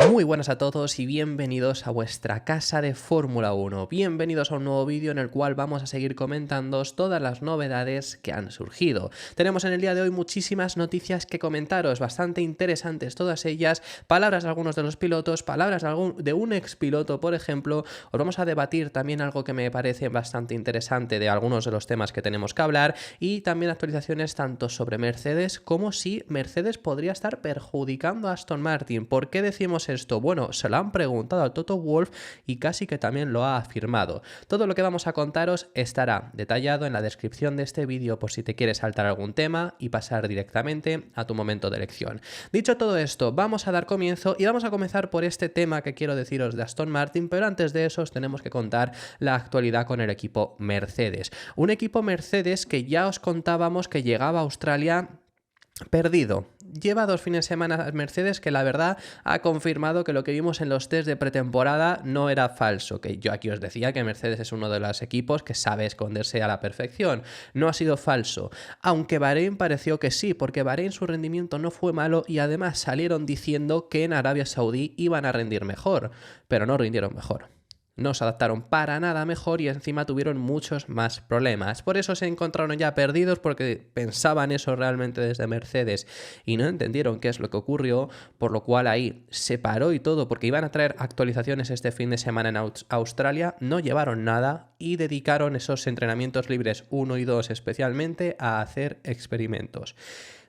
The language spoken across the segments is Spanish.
Muy buenas a todos y bienvenidos a vuestra casa de Fórmula 1. Bienvenidos a un nuevo vídeo en el cual vamos a seguir comentándoos todas las novedades que han surgido. Tenemos en el día de hoy muchísimas noticias que comentaros, bastante interesantes todas ellas, palabras de algunos de los pilotos, palabras de un expiloto, por ejemplo. Os vamos a debatir también algo que me parece bastante interesante de algunos de los temas que tenemos que hablar y también actualizaciones tanto sobre Mercedes como si Mercedes podría estar perjudicando a Aston Martin. ¿Por qué decimos esto? Bueno, se lo han preguntado al Toto Wolff y casi que también lo ha afirmado. Todo lo que vamos a contaros estará detallado en la descripción de este vídeo por si te quieres saltar algún tema y pasar directamente a tu momento de elección. Dicho todo esto, vamos a dar comienzo y vamos a comenzar por este tema que quiero deciros de Aston Martin, pero antes de eso os tenemos que contar la actualidad con el equipo Mercedes. Un equipo Mercedes que ya os contábamos que llegaba a Australia perdido. Lleva 2 fines de semana Mercedes que la verdad ha confirmado que lo que vimos en los test de pretemporada no era falso, que yo aquí os decía que Mercedes es uno de los equipos que sabe esconderse a la perfección. No ha sido falso, aunque Bahrein pareció que sí, porque Bahrein su rendimiento no fue malo y además salieron diciendo que en Arabia Saudí iban a rendir mejor, pero no rindieron mejor. No se adaptaron para nada mejor y encima tuvieron muchos más problemas. Por eso se encontraron ya perdidos porque pensaban eso realmente desde Mercedes y no entendieron qué es lo que ocurrió, por lo cual ahí se paró y todo porque iban a traer actualizaciones este fin de semana en Australia, no llevaron nada y dedicaron esos entrenamientos libres 1 y 2 especialmente a hacer experimentos.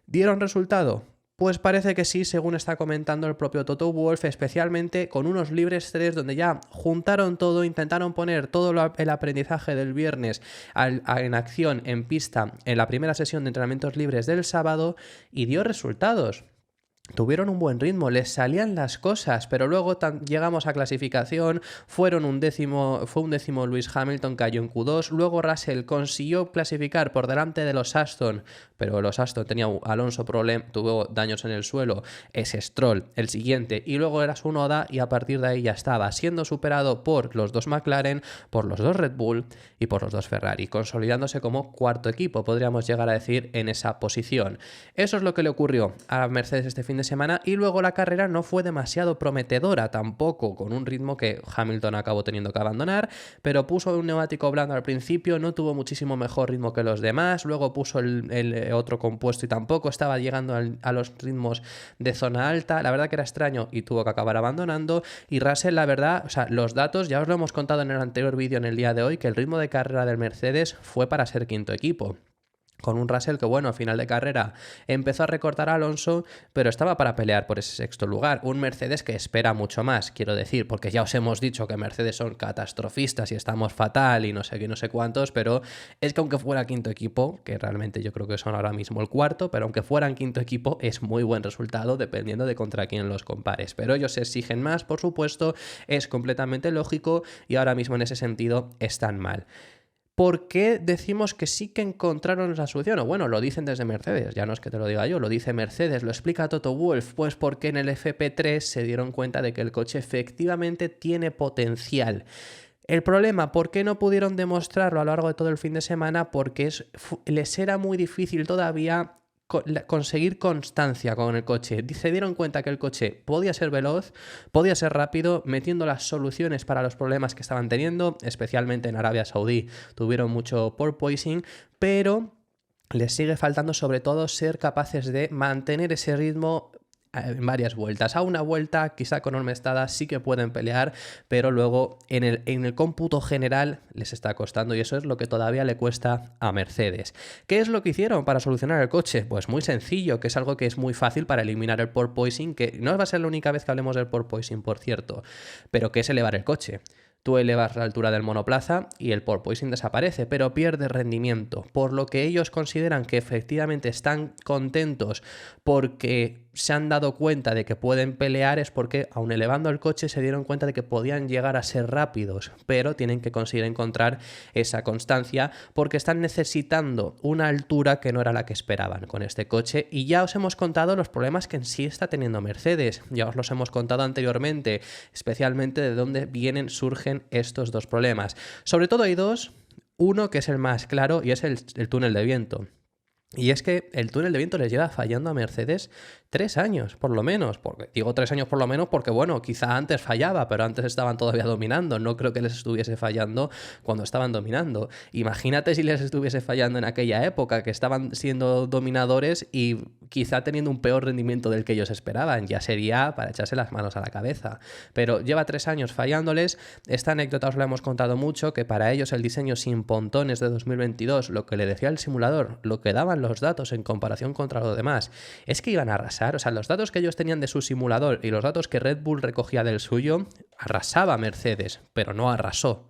¿Dieron resultado? Pues parece que sí, según está comentando el propio Toto Wolff, especialmente con unos libres 3 donde ya juntaron todo, intentaron poner todo el aprendizaje del viernes en acción en pista en la primera sesión de entrenamientos libres del sábado y dio resultados. Tuvieron un buen ritmo, les salían las cosas, pero luego llegamos a clasificación, fue un décimo Lewis Hamilton, cayó en Q2, luego Russell consiguió clasificar por delante de los Aston, pero los Aston tenía Alonso tuvo daños en el suelo, ese Stroll, el siguiente, y luego era su Noda y a partir de ahí ya estaba siendo superado por los 2 McLaren, por los 2 Red Bull y por los 2 Ferrari, consolidándose como cuarto equipo, podríamos llegar a decir, en esa posición. Eso es lo que le ocurrió a Mercedes este fin de semana y luego la carrera no fue demasiado prometedora tampoco, con un ritmo que Hamilton acabó teniendo que abandonar, pero puso un neumático blando al principio, no tuvo muchísimo mejor ritmo que los demás, luego puso el otro compuesto y tampoco estaba llegando a los ritmos de zona alta, la verdad que era extraño y tuvo que acabar abandonando. Y Russell, la verdad, o sea, los datos ya os lo hemos contado en el anterior vídeo en el día de hoy, que el ritmo de carrera del Mercedes fue para ser quinto equipo. Con un Russell que, bueno, a final de carrera empezó a recortar a Alonso, pero estaba para pelear por ese sexto lugar. Un Mercedes que espera mucho más, quiero decir, porque ya os hemos dicho que Mercedes son catastrofistas y estamos fatal y no sé qué, no sé cuántos, pero es que aunque fuera quinto equipo, que realmente yo creo que son ahora mismo el cuarto, pero aunque fueran quinto equipo es muy buen resultado dependiendo de contra quién los compares. Pero ellos se exigen más, por supuesto, es completamente lógico y ahora mismo en ese sentido están mal. ¿Por qué decimos que sí que encontraron la solución? O bueno, lo dicen desde Mercedes, ya no es que te lo diga yo, lo dice Mercedes, lo explica Toto Wolff, pues porque en el FP3 se dieron cuenta de que el coche efectivamente tiene potencial. El problema, ¿por qué no pudieron demostrarlo a lo largo de todo el fin de semana? Porque les era muy difícil todavía conseguir constancia con el coche. Se dieron cuenta que el coche podía ser veloz, podía ser rápido, metiendo las soluciones para los problemas que estaban teniendo, especialmente en Arabia Saudí tuvieron mucho porpoising, pero les sigue faltando sobre todo ser capaces de mantener ese ritmo en varias vueltas. A una vuelta, quizá con Olmestada sí que pueden pelear, pero luego en el cómputo general les está costando y eso es lo que todavía le cuesta a Mercedes. ¿Qué es lo que hicieron para solucionar el coche? Pues muy sencillo, que es algo que es muy fácil para eliminar el porpoising, que no va a ser la única vez que hablemos del porpoising, por cierto, pero que es elevar el coche. Tú elevas la altura del monoplaza y el porpoising desaparece, pero pierde rendimiento, por lo que ellos consideran que efectivamente están contentos porque se han dado cuenta de que pueden pelear, es porque aun elevando el coche se dieron cuenta de que podían llegar a ser rápidos, pero tienen que conseguir encontrar esa constancia porque están necesitando una altura que no era la que esperaban con este coche. Y ya os hemos contado los problemas que en sí está teniendo Mercedes, ya os los hemos contado anteriormente, especialmente de dónde surgen estos dos problemas. Sobre todo hay dos, uno que es el más claro y es el túnel de viento. Y es que el túnel de viento les lleva fallando a Mercedes 3 años, por lo menos. Porque, digo 3 años por lo menos porque, bueno, quizá antes fallaba, pero antes estaban todavía dominando. No creo que les estuviese fallando cuando estaban dominando. Imagínate si les estuviese fallando en aquella época, que estaban siendo dominadores y quizá teniendo un peor rendimiento del que ellos esperaban. Ya sería para echarse las manos a la cabeza. Pero lleva 3 años fallándoles. Esta anécdota os la hemos contado mucho, que para ellos el diseño sin pontones de 2022, lo que le decía el simulador, lo que daban los datos en comparación contra lo demás, es que iban a arrasar. O sea, los datos que ellos tenían de su simulador y los datos que Red Bull recogía del suyo, arrasaba Mercedes, pero no arrasó.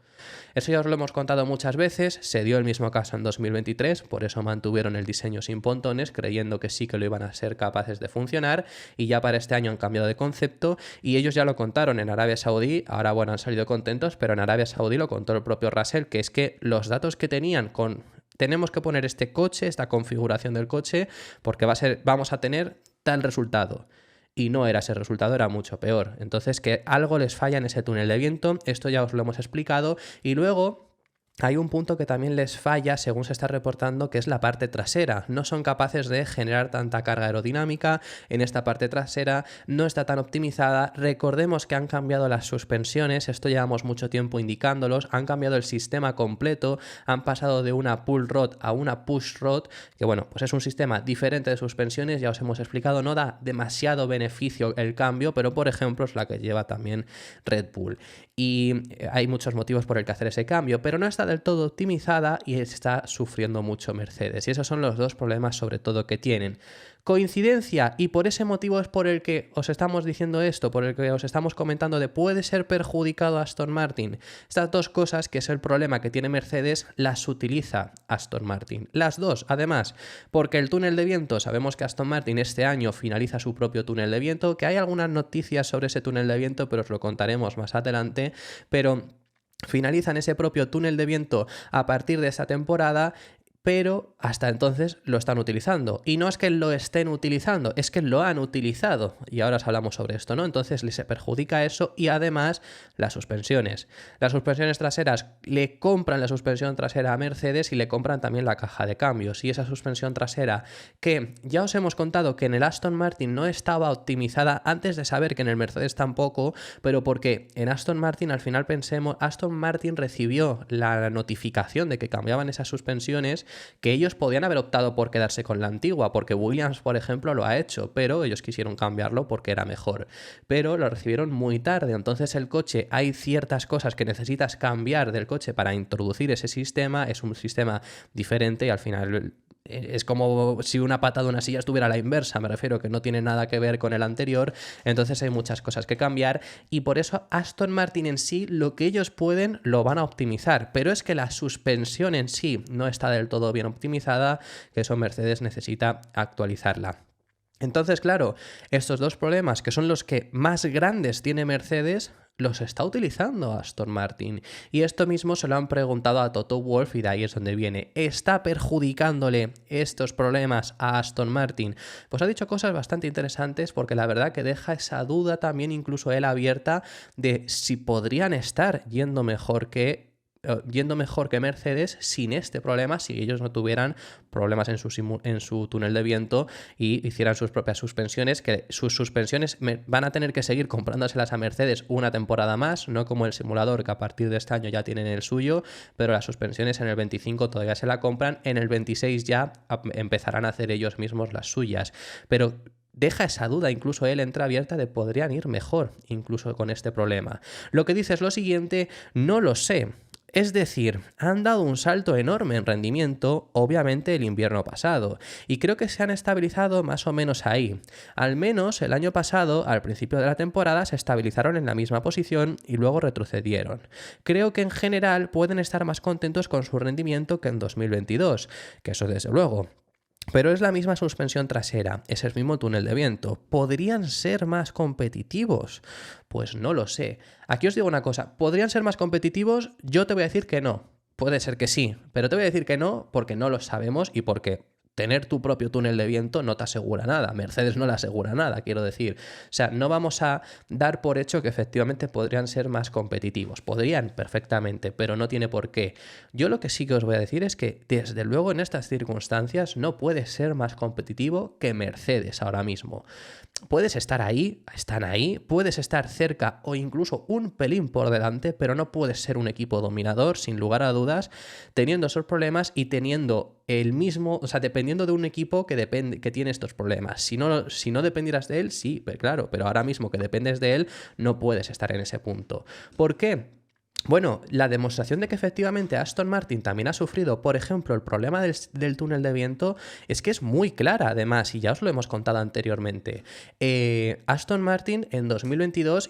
Eso ya os lo hemos contado muchas veces, se dio el mismo caso en 2023, por eso mantuvieron el diseño sin pontones, creyendo que sí que lo iban a ser capaces de funcionar, y ya para este año han cambiado de concepto, y ellos ya lo contaron en Arabia Saudí. Ahora bueno, han salido contentos, pero en Arabia Saudí lo contó el propio Russell, que es que los datos que tenían con tenemos que poner este coche, esta configuración del coche, porque vamos a tener tal resultado. Y no era ese resultado, era mucho peor. Entonces, que algo les falla en ese túnel de viento, esto ya os lo hemos explicado. Y luego hay un punto que también les falla, según se está reportando, que es la parte trasera. No son capaces de generar tanta carga aerodinámica en esta parte trasera, no está tan optimizada. Recordemos que han cambiado las suspensiones, esto llevamos mucho tiempo indicándolos, han cambiado el sistema completo, han pasado de una pull rod a una push rod, que bueno, pues es un sistema diferente de suspensiones, ya os hemos explicado, no da demasiado beneficio el cambio, pero por ejemplo es la que lleva también Red Bull. Y hay muchos motivos por el que hacer ese cambio, pero no está del todo optimizada y está sufriendo mucho Mercedes. Y esos son los dos problemas sobre todo que tienen. ¿Coincidencia? Y por ese motivo es por el que os estamos diciendo esto, por el que os estamos comentando de puede ser perjudicado Aston Martin. Estas dos cosas, que es el problema que tiene Mercedes, las utiliza Aston Martin. Las dos, además, porque el túnel de viento, sabemos que Aston Martin este año finaliza su propio túnel de viento, que hay algunas noticias sobre ese túnel de viento, pero os lo contaremos más adelante, pero finalizan ese propio túnel de viento a partir de esta temporada, pero hasta entonces lo están utilizando. Y no es que lo estén utilizando, es que lo han utilizado. Y ahora os hablamos sobre esto, ¿no? Entonces les perjudica eso y además las suspensiones. Las suspensiones traseras, le compran la suspensión trasera a Mercedes y le compran también la caja de cambios. Y esa suspensión trasera, que ya os hemos contado que en el Aston Martin no estaba optimizada antes de saber que en el Mercedes tampoco, pero porque en Aston Martin al final Aston Martin recibió la notificación de que cambiaban esas suspensiones, que ellos podían haber optado por quedarse con la antigua, porque Williams, por ejemplo, lo ha hecho, pero ellos quisieron cambiarlo porque era mejor. Pero lo recibieron muy tarde, entonces el coche, hay ciertas cosas que necesitas cambiar del coche para introducir ese sistema, es un sistema diferente y al final es como si una pata de una silla estuviera a la inversa, me refiero que no tiene nada que ver con el anterior, entonces hay muchas cosas que cambiar y por eso Aston Martin en sí, lo que ellos pueden lo van a optimizar, pero es que la suspensión en sí no está del todo bien optimizada, que eso Mercedes necesita actualizarla. Entonces, claro, estos dos problemas, que son los que más grandes tiene Mercedes, los está utilizando Aston Martin. Y esto mismo se lo han preguntado a Toto Wolff y de ahí es donde viene. ¿Está perjudicándole estos problemas a Aston Martin? Pues ha dicho cosas bastante interesantes porque la verdad que deja esa duda también incluso él abierta de si podrían estar yendo mejor que Mercedes sin este problema, si ellos no tuvieran problemas en su túnel de viento y hicieran sus propias suspensiones, que sus suspensiones van a tener que seguir comprándoselas a Mercedes una temporada más, no como el simulador, que a partir de este año ya tienen el suyo, pero las suspensiones en el 25 todavía se la compran, en el 26 ya empezarán a hacer ellos mismos las suyas, pero deja esa duda, incluso él entra abierta de podrían ir mejor, incluso con este problema. Lo que dice es lo siguiente: no lo sé. Es decir, han dado un salto enorme en rendimiento, obviamente el invierno pasado, y creo que se han estabilizado más o menos ahí. Al menos el año pasado, al principio de la temporada, se estabilizaron en la misma posición y luego retrocedieron. Creo que en general pueden estar más contentos con su rendimiento que en 2022, que eso desde luego. Pero es la misma suspensión trasera, es el mismo túnel de viento. ¿Podrían ser más competitivos? Pues no lo sé. Aquí os digo una cosa, ¿podrían ser más competitivos? Yo te voy a decir que no. Puede ser que sí, pero te voy a decir que no porque no lo sabemos y porque tener tu propio túnel de viento no te asegura nada, Mercedes no le asegura nada, quiero decir. O sea, no vamos a dar por hecho que efectivamente podrían ser más competitivos. Podrían perfectamente, pero no tiene por qué. Yo lo que sí que os voy a decir es que desde luego en estas circunstancias no puedes ser más competitivo que Mercedes ahora mismo. Puedes estar ahí, están ahí, puedes estar cerca o incluso un pelín por delante, pero no puedes ser un equipo dominador, sin lugar a dudas, teniendo esos problemas y teniendo el mismo, o sea, dependiendo de un equipo que tiene estos problemas. Si no dependieras de él, sí, pero claro, pero ahora mismo que dependes de él, no puedes estar en ese punto. ¿Por qué? Bueno, la demostración de que efectivamente Aston Martin también ha sufrido, por ejemplo, el problema del túnel de viento, es que es muy clara, además, y ya os lo hemos contado anteriormente. Aston Martin en 2022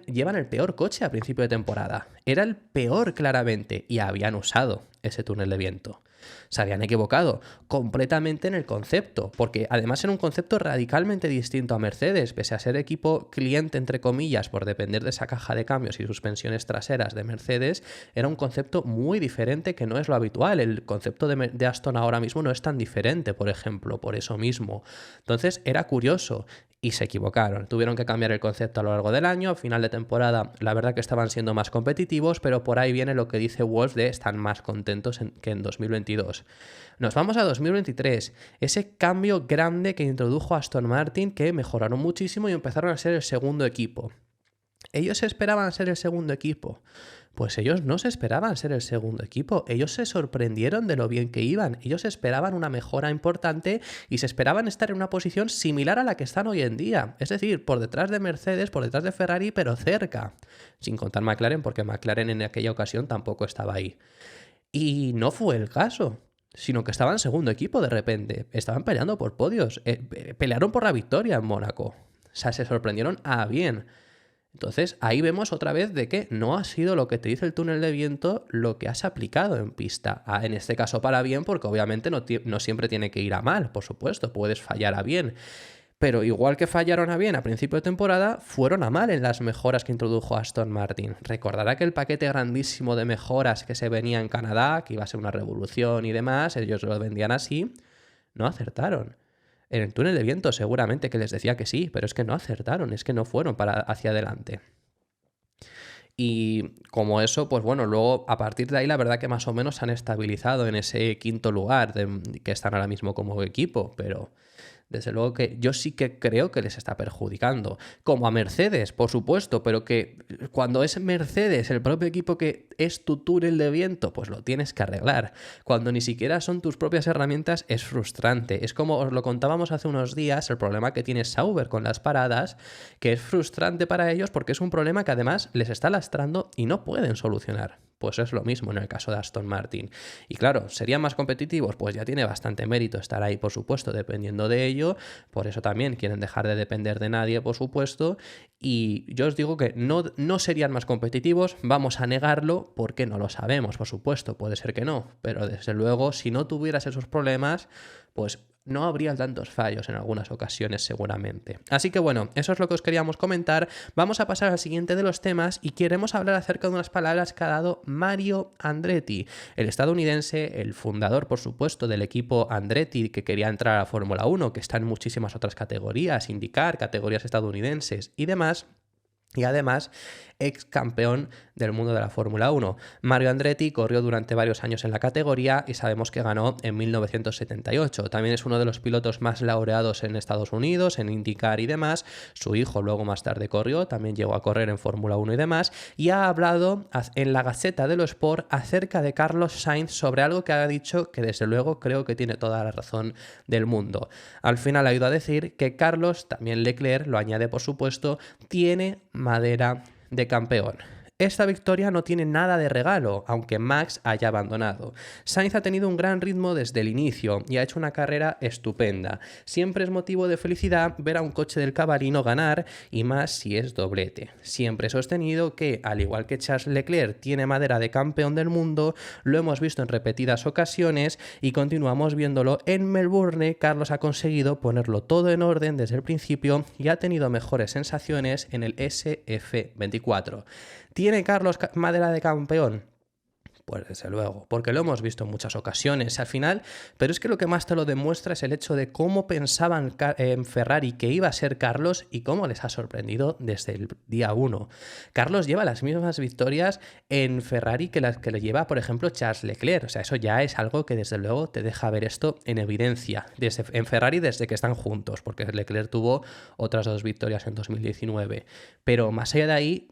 llevan el peor coche a principio de temporada. Era el peor claramente y habían usado ese túnel de viento. Se habían equivocado completamente en el concepto, porque además era un concepto radicalmente distinto a Mercedes, pese a ser equipo cliente, entre comillas, por depender de esa caja de cambios y suspensiones traseras de Mercedes, era un concepto muy diferente que no es lo habitual. El concepto de Aston ahora mismo no es tan diferente, por ejemplo, por eso mismo. Entonces era curioso. Y se equivocaron. Tuvieron que cambiar el concepto a lo largo del año. A final de temporada, la verdad que estaban siendo más competitivos, pero por ahí viene lo que dice Wolff de están más contentos que en 2022. Nos vamos a 2023. Ese cambio grande que introdujo Aston Martin, que mejoraron muchísimo y empezaron a ser el segundo equipo. ¿Ellos esperaban ser el segundo equipo? Pues ellos no se esperaban ser el segundo equipo, ellos se sorprendieron de lo bien que iban, ellos esperaban una mejora importante y se esperaban estar en una posición similar a la que están hoy en día, es decir, por detrás de Mercedes, por detrás de Ferrari, pero cerca, sin contar McLaren, porque McLaren en aquella ocasión tampoco estaba ahí. Y no fue el caso, sino que estaban segundo equipo de repente, estaban peleando por podios, pelearon por la victoria en Mónaco, o sea, se sorprendieron a bien. Entonces ahí vemos otra vez de que no ha sido lo que te dice el túnel de viento lo que has aplicado en pista. En este caso para bien, porque obviamente no siempre tiene que ir a mal, por supuesto, puedes fallar a bien. Pero igual que fallaron a bien a principio de temporada, fueron a mal en las mejoras que introdujo Aston Martin. Recordará que el paquete grandísimo de mejoras que se venía en Canadá, que iba a ser una revolución y demás, ellos lo vendían así, no acertaron. En el túnel de viento seguramente que les decía que sí, pero es que no acertaron, es que no fueron hacia adelante. Y como eso, pues bueno, luego a partir de ahí la verdad que más o menos se han estabilizado en ese quinto lugar que están ahora mismo como equipo, pero desde luego que yo sí que creo que les está perjudicando. Como a Mercedes, por supuesto, pero que cuando es Mercedes, el propio equipo que es tu túnel de viento, pues lo tienes que arreglar. Cuando ni siquiera son tus propias herramientas, es frustrante. Es como os lo contábamos hace unos días, el problema que tiene Sauber con las paradas, que es frustrante para ellos porque es un problema que además les está lastrando y no pueden solucionar. Pues es lo mismo en el caso de Aston Martin. Y claro, ¿serían más competitivos? Pues ya tiene bastante mérito estar ahí, por supuesto, dependiendo de ello. Por eso también quieren dejar de depender de nadie, por supuesto. Y yo os digo que no serían más competitivos, vamos a negarlo porque no lo sabemos, por supuesto, puede ser que no. Pero desde luego, si no tuvieras esos problemas, pues no habría tantos fallos en algunas ocasiones seguramente. Así que bueno, eso es lo que os queríamos comentar. Vamos a pasar al siguiente de los temas y queremos hablar acerca de unas palabras que ha dado Mario Andretti, el estadounidense, el fundador, por supuesto, del equipo Andretti que quería entrar a la Fórmula 1, que está en muchísimas otras categorías, IndyCar, categorías estadounidenses y demás. Y además, ex campeón del mundo de la Fórmula 1. Mario Andretti corrió durante varios años en la categoría y sabemos que ganó en 1978. También es uno de los pilotos más laureados en Estados Unidos, en IndyCar y demás. Su hijo luego más tarde corrió, también llegó a correr en Fórmula 1 y demás. Y ha hablado en la Gaceta de los Sport acerca de Carlos Sainz sobre algo que ha dicho que desde luego creo que tiene toda la razón del mundo. Al final ha ido a decir que Carlos, también Leclerc, lo añade por supuesto, tiene madera de campeón. Esta victoria no tiene nada de regalo, aunque Max haya abandonado. Sainz ha tenido un gran ritmo desde el inicio y ha hecho una carrera estupenda. Siempre es motivo de felicidad ver a un coche del Cabalino ganar, y más si es doblete. Siempre he sostenido que, al igual que Charles Leclerc tiene madera de campeón del mundo, lo hemos visto en repetidas ocasiones y continuamos viéndolo en Melbourne. Carlos ha conseguido ponerlo todo en orden desde el principio y ha tenido mejores sensaciones en el SF24. ¿Tiene Carlos madera de campeón? Pues desde luego, porque lo hemos visto en muchas ocasiones al final, pero es que lo que más te lo demuestra es el hecho de cómo pensaban en Ferrari que iba a ser Carlos y cómo les ha sorprendido desde el día 1. Carlos lleva las mismas victorias en Ferrari que las que le lleva, por ejemplo, Charles Leclerc. O sea, eso ya es algo que desde luego te deja ver esto en evidencia. En Ferrari desde que están juntos, porque Leclerc tuvo otras 2 victorias en 2019. Pero más allá de ahí,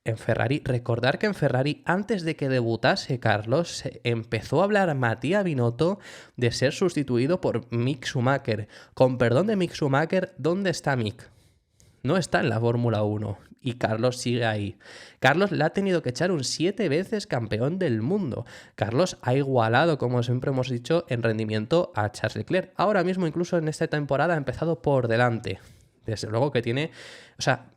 en Ferrari, recordar que en Ferrari, antes de que debutase Carlos, empezó a hablar Matías Binotto de ser sustituido por Mick Schumacher. Con perdón de Mick Schumacher, ¿dónde está Mick? No está en la Fórmula 1 y Carlos sigue ahí. Carlos le ha tenido que echar un 7 veces campeón del mundo. Carlos ha igualado, como siempre hemos dicho, en rendimiento a Charles Leclerc. Ahora mismo, incluso en esta temporada, ha empezado por delante. Desde luego que tiene... O sea,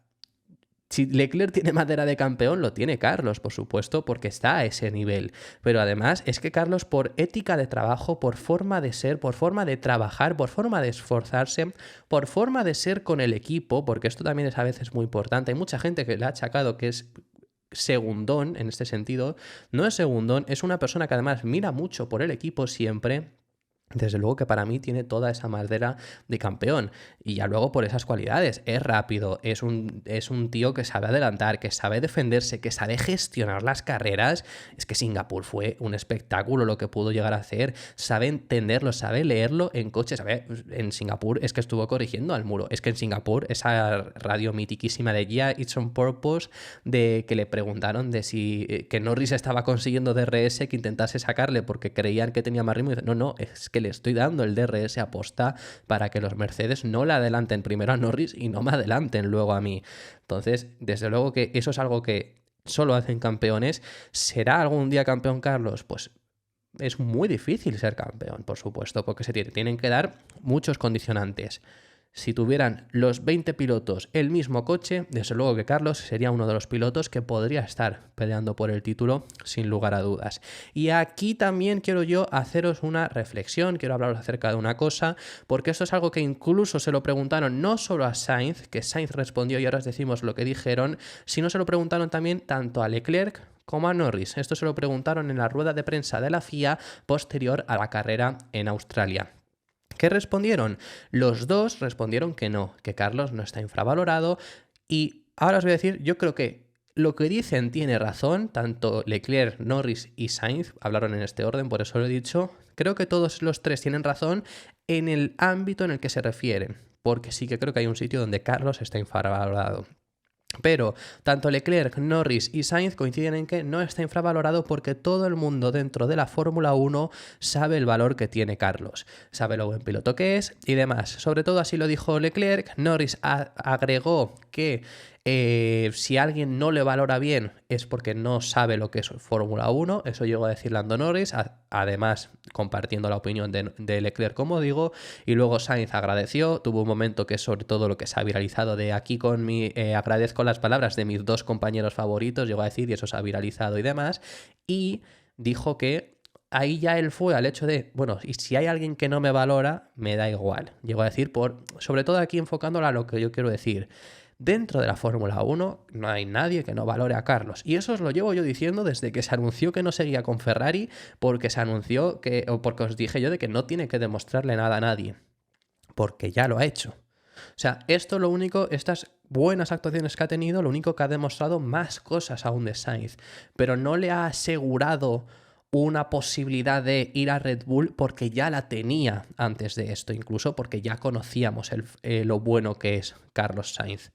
si Leclerc tiene madera de campeón, lo tiene Carlos, por supuesto, porque está a ese nivel. Pero además es que Carlos, por ética de trabajo, por forma de ser, por forma de trabajar, por forma de esforzarse, por forma de ser con el equipo, porque esto también es a veces muy importante. Hay mucha gente que le ha achacado que es segundón en este sentido. No es segundón, es una persona que además mira mucho por el equipo siempre. Desde luego que para mí tiene toda esa madera de campeón. Y ya luego por esas cualidades. Es rápido, es un tío que sabe adelantar, que sabe defenderse, que sabe gestionar las carreras. Es que Singapur fue un espectáculo lo que pudo llegar a hacer. Sabe entenderlo, sabe leerlo en coches. En Singapur es que estuvo corrigiendo al muro. Es que en Singapur esa radio mitiquísima de Yeah, It's on Purpose, de que le preguntaron de si que Norris estaba consiguiendo DRS que intentase sacarle porque creían que tenía más ritmo. Y dice, no, es que le estoy dando el DRS a posta para que los Mercedes no le adelanten primero a Norris y no me adelanten luego a mí. Entonces, desde luego que eso es algo que solo hacen campeones. ¿Será algún día campeón Carlos? Pues es muy difícil ser campeón, por supuesto, porque tienen que dar muchos condicionantes. Si tuvieran los 20 pilotos el mismo coche, desde luego que Carlos sería uno de los pilotos que podría estar peleando por el título sin lugar a dudas. Y aquí también quiero yo haceros una reflexión, quiero hablaros acerca de una cosa, porque esto es algo que incluso se lo preguntaron no solo a Sainz, que Sainz respondió y ahora os decimos lo que dijeron, sino se lo preguntaron también tanto a Leclerc como a Norris. Esto se lo preguntaron en la rueda de prensa de la FIA posterior a la carrera en Australia. ¿Qué respondieron? Los dos respondieron que no, que Carlos no está infravalorado y ahora os voy a decir, yo creo que lo que dicen tiene razón, tanto Leclerc, Norris y Sainz hablaron en este orden, por eso lo he dicho, creo que todos los tres tienen razón en el ámbito en el que se refieren, porque sí que creo que hay un sitio donde Carlos está infravalorado. Pero tanto Leclerc, Norris y Sainz coinciden en que no está infravalorado porque todo el mundo dentro de la Fórmula 1 sabe el valor que tiene Carlos, sabe lo buen piloto que es y demás. Sobre todo así lo dijo Leclerc. Norris agregó que si alguien no le valora bien es porque no sabe lo que es Fórmula 1, eso llegó a decir Lando Norris, además compartiendo la opinión de Leclerc, como digo, y luego Sainz agradeció, tuvo un momento que es sobre todo lo que se ha viralizado de aquí con mi agradezco las palabras de mis dos compañeros favoritos, llegó a decir, y eso se ha viralizado y demás, y dijo que ahí ya él fue al hecho de, bueno, y si hay alguien que no me valora, me da igual, llegó a decir, sobre todo aquí enfocándola a lo que yo quiero decir. Dentro de la Fórmula 1 no hay nadie que no valore a Carlos. Y eso os lo llevo yo diciendo desde que se anunció que no seguía con Ferrari, porque se anunció o porque os dije yo de que no tiene que demostrarle nada a nadie. Porque ya lo ha hecho. O sea, estas buenas actuaciones que ha tenido, lo único que ha demostrado más cosas aún de Sainz. Pero no le ha asegurado una posibilidad de ir a Red Bull porque ya la tenía antes de esto, incluso porque ya conocíamos lo bueno que es Carlos Sainz.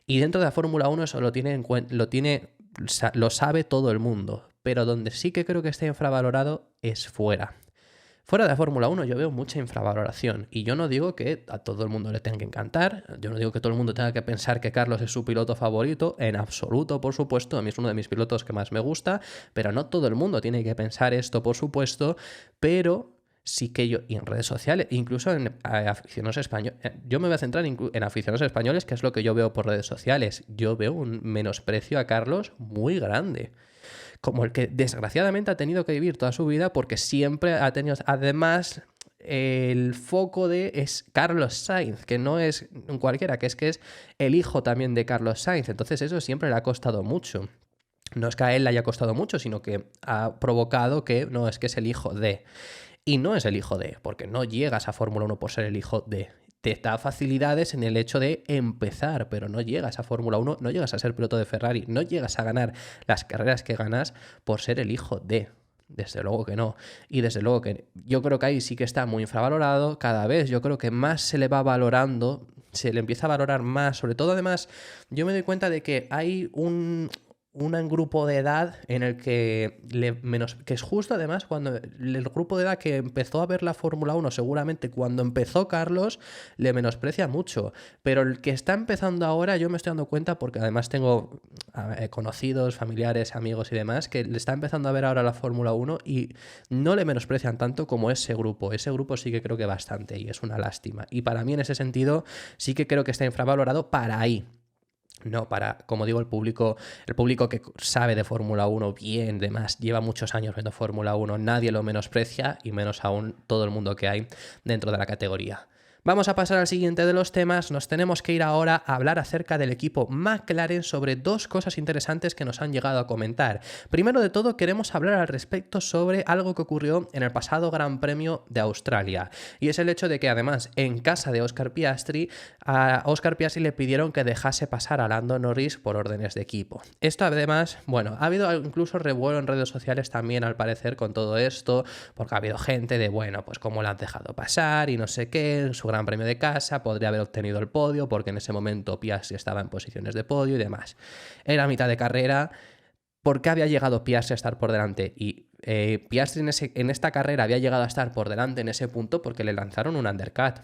Y dentro de la Fórmula 1 eso lo sabe todo el mundo, pero donde sí que creo que está infravalorado es fuera. Fuera de la Fórmula 1 yo veo mucha infravaloración y yo no digo que a todo el mundo le tenga que encantar, yo no digo que todo el mundo tenga que pensar que Carlos es su piloto favorito, en absoluto, por supuesto, a mí es uno de mis pilotos que más me gusta, pero no todo el mundo tiene que pensar esto, por supuesto, pero sí que yo, y en redes sociales, incluso en aficionados españoles, yo me voy a centrar en aficionados españoles, que es lo que yo veo por redes sociales, yo veo un menosprecio a Carlos muy grande, como el que desgraciadamente ha tenido que vivir toda su vida porque siempre ha tenido, además, el foco es Carlos Sainz, que no es cualquiera, que es el hijo también de Carlos Sainz, entonces eso siempre le ha costado mucho. No es que a él le haya costado mucho, sino que ha provocado que no, es que es el hijo de. Y no es el hijo de, porque no llegas a Fórmula 1 por ser el hijo de. Te da facilidades en el hecho de empezar, pero no llegas a Fórmula 1, no llegas a ser piloto de Ferrari, no llegas a ganar las carreras que ganas por ser el hijo de. Desde luego que no. Y desde luego que yo creo que ahí sí que está muy infravalorado. Cada vez yo creo que más se le va valorando, se le empieza a valorar más. Sobre todo, además, yo me doy cuenta de que hay un grupo de edad en el que que es justo además cuando el grupo de edad que empezó a ver la Fórmula 1, seguramente cuando empezó Carlos, le menosprecia mucho, pero el que está empezando ahora yo me estoy dando cuenta, porque además tengo conocidos, familiares, amigos y demás que le está empezando a ver ahora la Fórmula 1 y no le menosprecian tanto como ese grupo sí que creo que bastante, y es una lástima, y para mí en ese sentido sí que creo que está infravalorado para ahí. No, para, como digo, el público que sabe de Fórmula 1 bien, demás, lleva muchos años viendo Fórmula 1, nadie lo menosprecia, y menos aún todo el mundo que hay dentro de la categoría. Vamos a pasar al siguiente de los temas. Nos tenemos que ir ahora a hablar acerca del equipo McLaren sobre dos cosas interesantes que nos han llegado a comentar. Primero de todo, queremos hablar al respecto sobre algo que ocurrió en el pasado Gran Premio de Australia, y es el hecho de que además en casa de Oscar Piastri, a Oscar Piastri le pidieron que dejase pasar a Lando Norris por órdenes de equipo. Esto además, bueno, ha habido incluso revuelo en redes sociales también al parecer con todo esto, porque ha habido gente de, bueno, pues cómo lo han dejado pasar y no sé qué, en su Gran Premio de casa podría haber obtenido el podio porque en ese momento Piastri estaba en posiciones de podio y demás. Era mitad de carrera. ¿Por qué había llegado Piastri a estar por delante? Y Piastri en esta carrera había llegado a estar por delante en ese punto porque le lanzaron un undercut.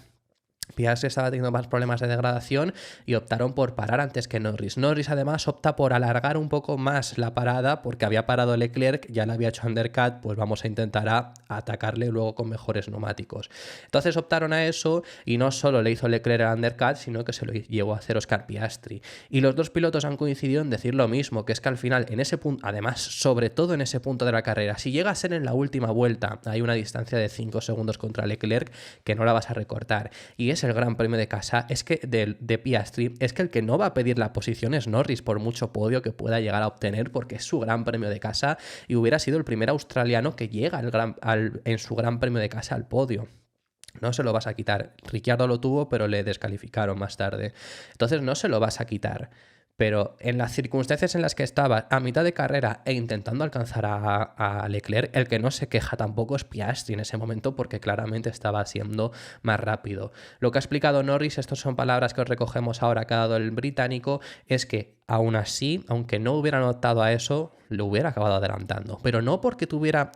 Piastri estaba teniendo más problemas de degradación y optaron por parar antes que Norris. Norris además opta por alargar un poco más la parada porque había parado Leclerc, ya le había hecho undercut, pues vamos a intentar atacarle luego con mejores neumáticos. Entonces optaron a eso y no solo le hizo Leclerc el undercut, sino que se lo llevó a hacer Oscar Piastri. Y los dos pilotos han coincidido en decir lo mismo, que es que al final en ese punto, además sobre todo en ese punto de la carrera, si llega a ser en la última vuelta, hay una distancia de 5 segundos contra Leclerc que no la vas a recortar. Y es el Gran Premio de casa, es que de Piastri, es que el que no va a pedir la posición es Norris, por mucho podio que pueda llegar a obtener, porque es su Gran Premio de casa y hubiera sido el primer australiano que llega en su Gran Premio de casa al podio. No se lo vas a quitar. Ricciardo lo tuvo, pero le descalificaron más tarde. Entonces no se lo vas a quitar. Pero en las circunstancias en las que estaba a mitad de carrera e intentando alcanzar a Leclerc, el que no se queja tampoco es Piastri en ese momento porque claramente estaba siendo más rápido. Lo que ha explicado Norris, estas son palabras que os recogemos ahora que ha dado el británico, es que aún así, aunque no hubieran optado a eso, lo hubiera acabado adelantando. Pero no porque tuviera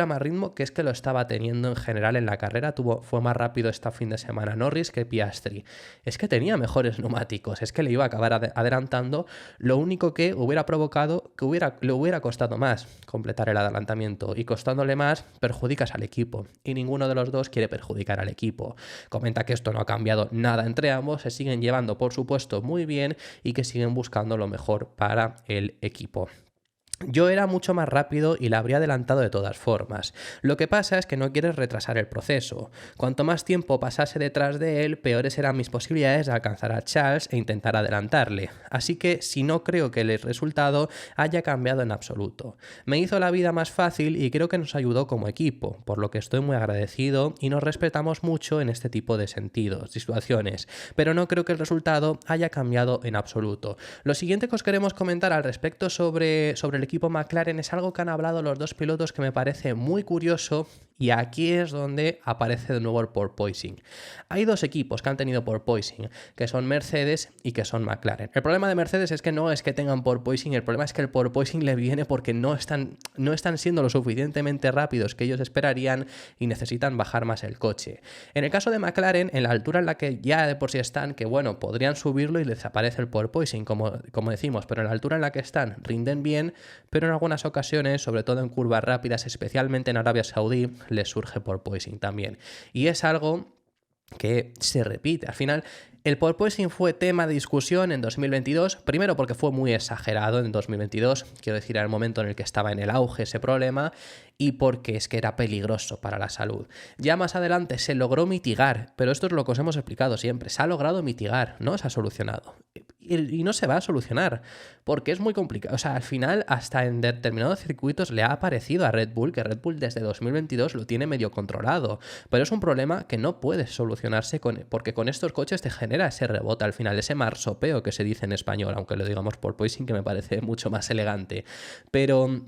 más ritmo, que es que lo estaba teniendo en general en la carrera. Fue más rápido este fin de semana Norris que Piastri. Es que tenía mejores neumáticos, es que le iba a acabar adelantando. Lo único que hubiera provocado que le hubiera costado más completar el adelantamiento, y costándole más perjudicas al equipo, y ninguno de los dos quiere perjudicar al equipo. Comenta que esto no ha cambiado nada entre ambos, se siguen llevando por supuesto muy bien y que siguen buscando lo mejor para el equipo. Yo era mucho más rápido y la habría adelantado de todas formas. Lo que pasa es que no quieres retrasar el proceso. Cuanto más tiempo pasase detrás de él, peores eran mis posibilidades de alcanzar a Charles e intentar adelantarle. Así que si no creo que el resultado haya cambiado en absoluto. Me hizo la vida más fácil y creo que nos ayudó como equipo, por lo que estoy muy agradecido y nos respetamos mucho en este tipo de sentidos, situaciones. Pero no creo que el resultado haya cambiado en absoluto. Lo siguiente que os queremos comentar al respecto sobre el equipo McLaren es algo que han hablado los dos pilotos que me parece muy curioso, y aquí es donde aparece de nuevo el porpoising. Hay dos equipos que han tenido porpoising, que son Mercedes y que son McLaren. El problema de Mercedes es que no es que tengan porpoising, el problema es que el porpoising le viene porque no están siendo lo suficientemente rápidos que ellos esperarían y necesitan bajar más el coche. En el caso de McLaren, en la altura en la que ya de por sí están, que bueno, podrían subirlo y les aparece el porpoising, como decimos, pero en la altura en la que están rinden bien, pero en algunas ocasiones, sobre todo en curvas rápidas, especialmente en Arabia Saudí, les surge porpoising también. Y es algo que se repite. Al final, el porpoising fue tema de discusión en 2022, primero porque fue muy exagerado en 2022, quiero decir, era el momento en el que estaba en el auge ese problema, y porque es que era peligroso para la salud. Ya más adelante se logró mitigar, pero esto es lo que os hemos explicado siempre, se ha logrado mitigar, no se ha solucionado. y no se va a solucionar, porque es muy complicado. O sea, al final, hasta en determinados circuitos le ha parecido a Red Bull que Red Bull desde 2022 lo tiene medio controlado, pero es un problema que no puede solucionarse porque con estos coches te genera ese rebote al final, ese marsopeo que se dice en español, aunque lo digamos porpoising, que me parece mucho más elegante. Pero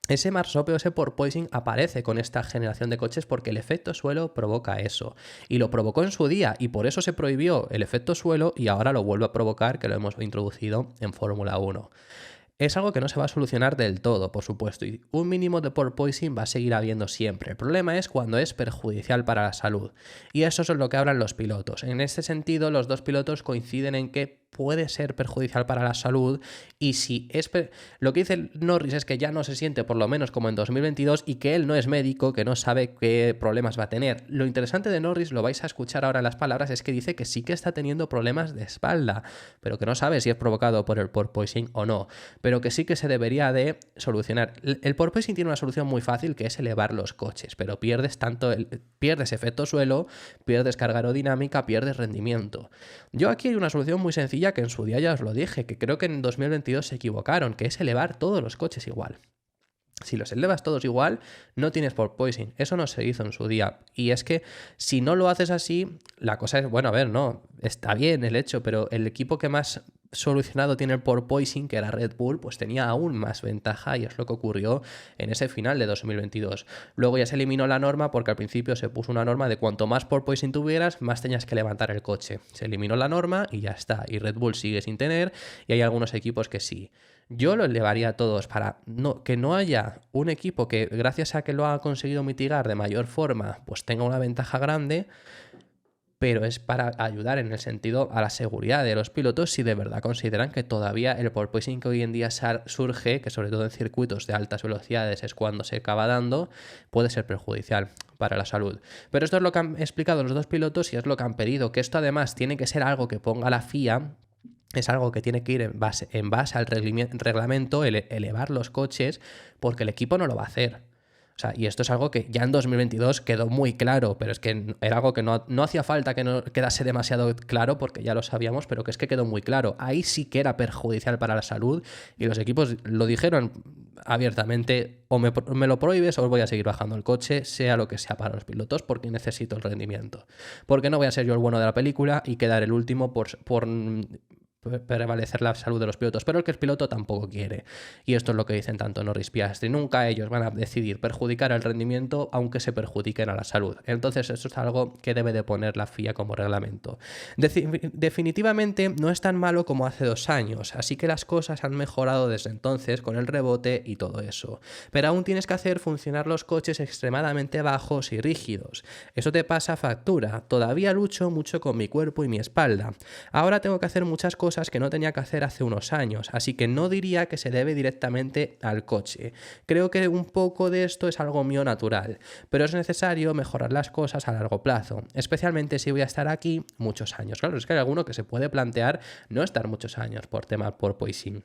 ese marsopeo, ese porpoising aparece con esta generación de coches porque el efecto suelo provoca eso. Y lo provocó en su día y por eso se prohibió el efecto suelo y ahora lo vuelve a provocar, que lo hemos introducido en Fórmula 1. Es algo que no se va a solucionar del todo, por supuesto, y un mínimo de porpoising va a seguir habiendo siempre. El problema es cuando es perjudicial para la salud. Y eso es lo que hablan los pilotos. En este sentido, los dos pilotos coinciden en que puede ser perjudicial para la salud y si es... Lo que dice Norris es que ya no se siente por lo menos como en 2022 y que él no es médico, que no sabe qué problemas va a tener. Lo interesante de Norris, lo vais a escuchar ahora en las palabras, es que dice que sí que está teniendo problemas de espalda, pero que no sabe si es provocado por el porpoising o no, pero que sí que se debería de solucionar. El porpoising tiene una solución muy fácil que es elevar los coches, pero pierdes pierdes efecto suelo, pierdes carga aerodinámica, pierdes rendimiento. Yo aquí hay una solución muy sencilla que en su día ya os lo dije, que creo que en 2022 se equivocaron, que es elevar todos los coches igual. Si los elevas todos igual, no tienes porpoising. Eso no se hizo en su día. Y es que si no lo haces así, la cosa es, bueno, a ver, no, está bien el hecho, pero el equipo que más solucionado tiene el porpoising, que era Red Bull, pues tenía aún más ventaja y es lo que ocurrió en ese final de 2022. Luego ya se eliminó la norma porque al principio se puso una norma de cuanto más porpoising tuvieras, más tenías que levantar el coche. Se eliminó la norma y ya está. Y Red Bull sigue sin tener y hay algunos equipos que sí. Yo lo elevaría a todos para que no haya un equipo que, gracias a que lo ha conseguido mitigar de mayor forma, pues tenga una ventaja grande, pero es para ayudar en el sentido a la seguridad de los pilotos si de verdad consideran que todavía el porpoising que hoy en día surge, que sobre todo en circuitos de altas velocidades es cuando se acaba dando, puede ser perjudicial para la salud. Pero esto es lo que han explicado los dos pilotos y es lo que han pedido, que esto además tiene que ser algo que ponga la FIA. Es algo que tiene que ir en base al reglamento, elevar los coches, porque el equipo no lo va a hacer. O sea, y esto es algo que ya en 2022 quedó muy claro, pero es que era algo que no hacía falta que no quedase demasiado claro porque ya lo sabíamos, pero que es que quedó muy claro. Ahí sí que era perjudicial para la salud y los equipos lo dijeron abiertamente, o me lo prohíbes o voy a seguir bajando el coche, sea lo que sea para los pilotos, porque necesito el rendimiento. Porque no voy a ser yo el bueno de la película y quedar el último por prevalecer la salud de los pilotos, pero el que es piloto tampoco quiere. Y esto es lo que dicen tanto Norris, Piastri. Nunca ellos van a decidir perjudicar el rendimiento aunque se perjudiquen a la salud. Entonces esto es algo que debe de poner la FIA como reglamento. Definitivamente no es tan malo como hace 2 años, así que las cosas han mejorado desde entonces con el rebote y todo eso. Pero aún tienes que hacer funcionar los coches extremadamente bajos y rígidos. Eso te pasa factura. Todavía lucho mucho con mi cuerpo y mi espalda. Ahora tengo que hacer muchas cosas que no tenía que hacer hace unos años, así que no diría que se debe directamente al coche. Creo que un poco de esto es algo mío natural, pero es necesario mejorar las cosas a largo plazo, especialmente si voy a estar aquí muchos años. Claro, es que hay alguno que se puede plantear no estar muchos años por tema porpoising.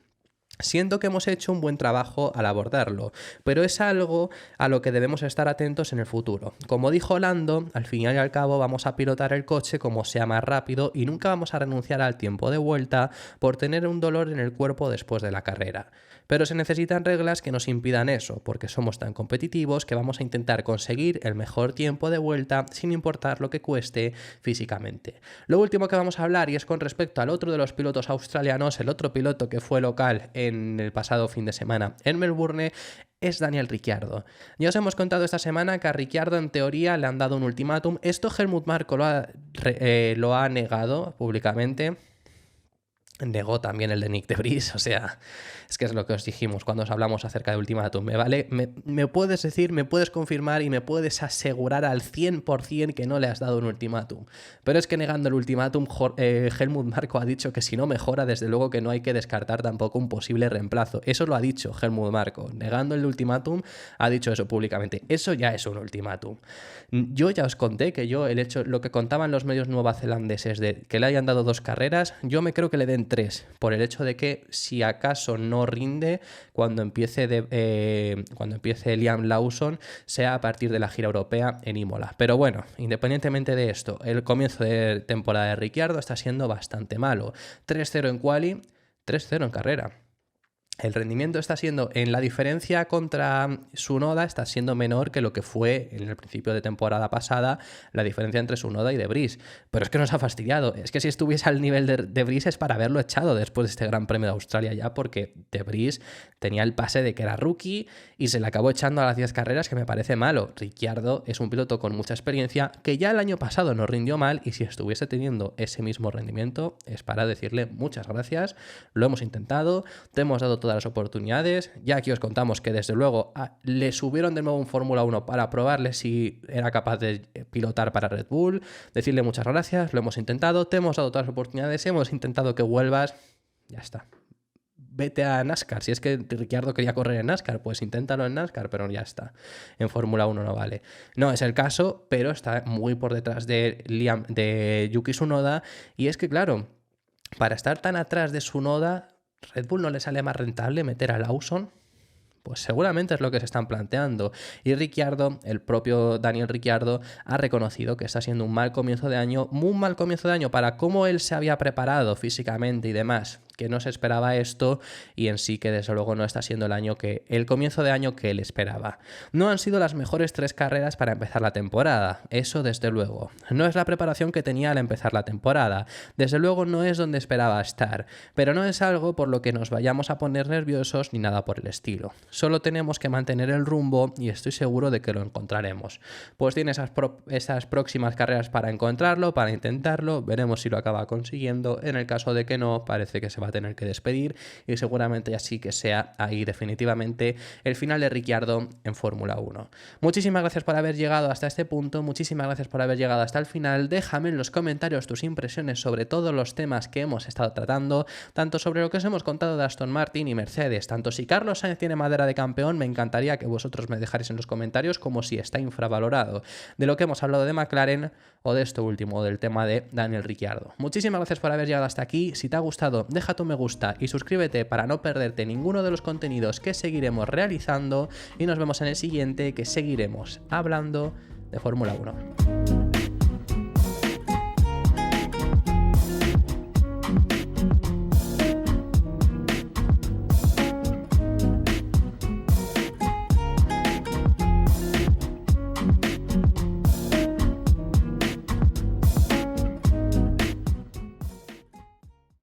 Siento que hemos hecho un buen trabajo al abordarlo, pero es algo a lo que debemos estar atentos en el futuro. Como dijo Lando, al fin y al cabo vamos a pilotar el coche como sea más rápido y nunca vamos a renunciar al tiempo de vuelta por tener un dolor en el cuerpo después de la carrera. Pero se necesitan reglas que nos impidan eso, porque somos tan competitivos que vamos a intentar conseguir el mejor tiempo de vuelta sin importar lo que cueste físicamente. Lo último que vamos a hablar, y es con respecto al otro de los pilotos australianos, el otro piloto que fue local en el pasado fin de semana en Melbourne, es Daniel Ricciardo. Ya os hemos contado esta semana que a Ricciardo en teoría le han dado un ultimátum. Esto Helmut Marko lo ha negado públicamente. Negó también el de Nick de Vries, o sea, es que es lo que os dijimos cuando os hablamos acerca de ultimátum. Me puedes decir, me puedes confirmar y me puedes asegurar al 100% que no le has dado un ultimátum. Pero es que negando el ultimátum, Helmut Marko ha dicho que si no mejora, desde luego que no hay que descartar tampoco un posible reemplazo. Eso lo ha dicho Helmut Marko. Negando el ultimátum, ha dicho eso públicamente. Eso ya es un ultimátum. Yo ya os conté que lo que contaban los medios neozelandeses de que le hayan dado 2 carreras, yo me creo que le den en 3, por el hecho de que si acaso no rinde cuando empiece Liam Lawson, sea a partir de la gira europea en Imola. Pero bueno, independientemente de esto, el comienzo de temporada de Ricciardo está siendo bastante malo. 3-0 en quali, 3-0 en carrera. El rendimiento está siendo, en la diferencia contra Tsunoda, está siendo menor que lo que fue en el principio de temporada pasada la diferencia entre Tsunoda y De Vries. Pero es que nos ha fastidiado. Es que si estuviese al nivel de Vries es para haberlo echado después de este Gran Premio de Australia ya, porque De Vries tenía el pase de que era rookie y se le acabó echando a las 10 carreras, que me parece malo. Ricciardo es un piloto con mucha experiencia que ya el año pasado no rindió mal, y si estuviese teniendo ese mismo rendimiento es para decirle muchas gracias, lo hemos intentado, te hemos dado todas las oportunidades. Ya aquí os contamos que desde luego le subieron de nuevo un Fórmula 1 para probarle si era capaz de pilotar para Red Bull, decirle muchas gracias, lo hemos intentado, te hemos dado todas las oportunidades, hemos intentado que vuelvas, ya está. Vete a NASCAR. Si es que Ricciardo quería correr en NASCAR, pues inténtalo en NASCAR, pero ya está. En Fórmula 1 no vale. No es el caso, pero está muy por detrás de Yuki Tsunoda, y es que claro, para estar tan atrás de Tsunoda, ¿Red Bull no le sale más rentable meter a Lawson? Pues seguramente es lo que se están planteando. Y Ricciardo, el propio Daniel Ricciardo, ha reconocido que está siendo un mal comienzo de año, muy mal comienzo de año para cómo él se había preparado físicamente y demás, que no se esperaba esto, y en sí que desde luego no está siendo el comienzo de año que él esperaba. No han sido las mejores 3 carreras para empezar la temporada, eso desde luego. No es la preparación que tenía al empezar la temporada, desde luego no es donde esperaba estar, pero no es algo por lo que nos vayamos a poner nerviosos ni nada por el estilo. Solo tenemos que mantener el rumbo y estoy seguro de que lo encontraremos. Pues tiene esas próximas carreras para encontrarlo, para intentarlo, veremos si lo acaba consiguiendo. En el caso de que no, parece que se va a tener que despedir, y seguramente así que sea ahí definitivamente el final de Ricciardo en Fórmula 1. Muchísimas gracias por haber llegado hasta este punto, muchísimas gracias por haber llegado hasta el final. Déjame en los comentarios tus impresiones sobre todos los temas que hemos estado tratando, tanto sobre lo que os hemos contado de Aston Martin y Mercedes, tanto si Carlos Sainz tiene madera de campeón, me encantaría que vosotros me dejarais en los comentarios, como si está infravalorado, de lo que hemos hablado de McLaren o de esto último, del tema de Daniel Ricciardo. Muchísimas gracias por haber llegado hasta aquí. Si te ha gustado, deja tu me gusta y suscríbete para no perderte ninguno de los contenidos que seguiremos realizando, y nos vemos en el siguiente, que seguiremos hablando de Fórmula 1.